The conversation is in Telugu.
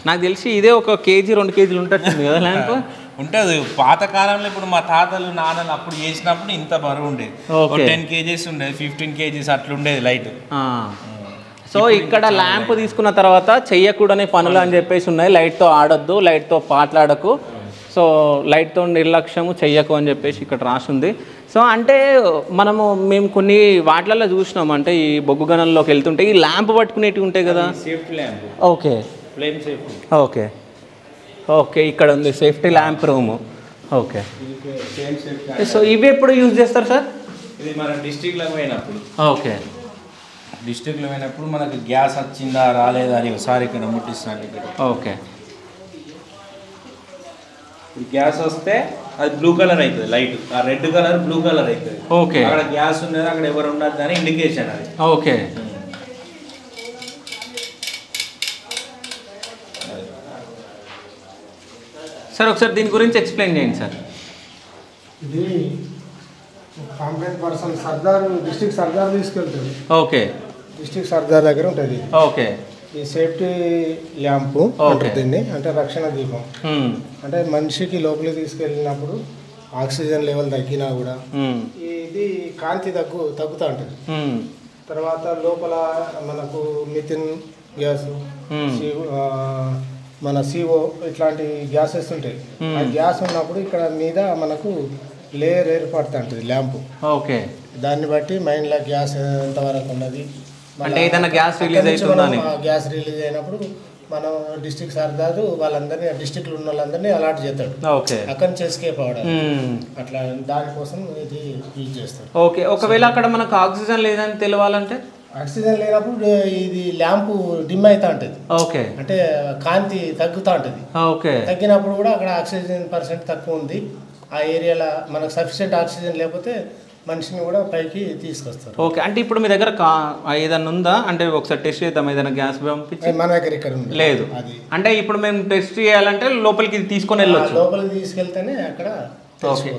నాకు తెలిసి ఇదే ఒక కేజీ 2 కేజీలు ఉంటుంది కదా ల్యాంప్. ఉంటుంది. పాతకాలంలో ఇప్పుడు మా తాతలు నాన్నలు అప్పుడు చేసినప్పుడు ఇంత బరువు ఉండేది. 10 kgs ఉండేది, 15 kgs అట్లుండేది లైట్. సో ఇక్కడ ల్యాంప్ తీసుకున్న తర్వాత చెయ్యకూడని పనులు అని చెప్పేసి ఉన్నాయి. లైట్తో ఆడొద్దు, లైట్తో పాటలాడకు, సో లైట్తో నిర్లక్ష్యము చెయ్యకు అని చెప్పేసి ఇక్కడ రాసింది. సో అంటే మేము కొన్ని వాటిలలో చూసినాం, అంటే ఈ బొగ్గు గనంలోకి వెళ్తుంటే ఈ ల్యాంప్ పట్టుకునేటివి ఉంటాయి కదా, safety lamp. Okay, flame safety. Okay okay, ఇక్కడ ఉంది safety lamp room. Okay, so ఇవి ఎప్పుడు యూజ్ చేస్తారు సార్? ఇది మన డిస్ట్రిక్ట్లో పోయినప్పుడు. ఓకే, డిస్ట్రిక్ట్లో పోయినప్పుడు మనకు గ్యాస్ వచ్చిందా రాలేదా అని ఒకసారి ఇక్కడ ముట్టిస్తాను ఇక్కడ. ఓకే, గ్యాస్ వస్తే అది బ్లూ కలర్ అవుతుంది లైట్, ఆ రెడ్ కలర్ బ్లూ కలర్ అవుతుంది. ఓకే, అక్కడ గ్యాస్ ఉన్నది, అక్కడ ఎవరు ఉండదు అని ఇండికేషన్ అది. ఓకే. సార్ ఒకసారి దీని గురించి ఎక్స్ప్లెయిన్ చేయండి సార్. ఇది కాంప్లైంట్ పర్సన్ సర్దార్, డిస్ట్రిక్ట్ సర్దార్ తీసుకెళ్తాడు. ఓకే, డిస్ట్రిక్ట్ సర్దార్ దగ్గర ఉంటుంది. ఓకే, ఈ సేఫ్టీ ల్యాంపు దీన్ని అంటే రక్షణ దీపం. అంటే మనిషికి లోపలికి తీసుకెళ్ళినప్పుడు ఆక్సిజన్ లెవెల్ తగ్గినా కూడా ఇది కాంతి తగ్గుతూ ఉంటుంది. తర్వాత లోపల మనకు మిథిన్ గ్యాస్, మన CO ఇట్లాంటి గ్యాసెస్ ఉంటాయి. ఆ గ్యాస్ ఉన్నప్పుడు ఇక్కడ మీద మనకు లేయర్ ఏర్పడుతూ ఉంటుంది ల్యాంపు. ఓకే, దాన్ని బట్టి మైండ్లో గ్యాస్ ఎంతవరకు ఉన్నది, అంటే ఏదైనా గ్యాస్ రిలీజ్ అవుతుందని. గ్యాస్ రిలీజ్ అయినప్పుడు మనం డిస్ట్రిక్ట్ సర్దారు వాళ్ళందరినీ, డిస్ట్రిక్ట్లో ఉన్న వాళ్ళందరినీ అలాట్ చేస్తాడు. ఓకే, అక్కడి నుంచి ఎస్కేప్ అవడం అట్లా, దానికోసం ఇది యూజ్ చేస్తారు. ఓకే, ఒకవేళ అక్కడ మనకు ఆక్సిజన్ లేదని తెలవాలంటే, ఆక్సిజన్ లేనప్పుడు ఇది ల్యాంపు డిమ్ అవుతూ ఉంటుంది. ఓకే, అంటే కాంతి తగ్గుతూ ఉంటుంది. ఓకే, తగ్గినప్పుడు కూడా అక్కడ ఆక్సిజన్ % తక్కువ ఉంది, ఆ ఏరియాలో మనకు సఫిషియెంట్ ఆక్సిజన్ లేకపోతే మనిషిని కూడా పైకి తీసుకొస్తారు. ఓకే, అంటే ఇప్పుడు మీ దగ్గర ఏదైనా ఉందా, అంటే ఒకసారి టెస్ట్ చేద్దాం, ఏదైనా గ్యాస్ పంపించి? మన దగ్గర ఇక్కడ లేదు. అది అంటే ఇప్పుడు మేము టెస్ట్ చేయాలంటే లోపలికి తీసుకొని వెళ్ళొచ్చు, లోపలికి తీసుకెళ్తేనే అక్కడ. ఓకే.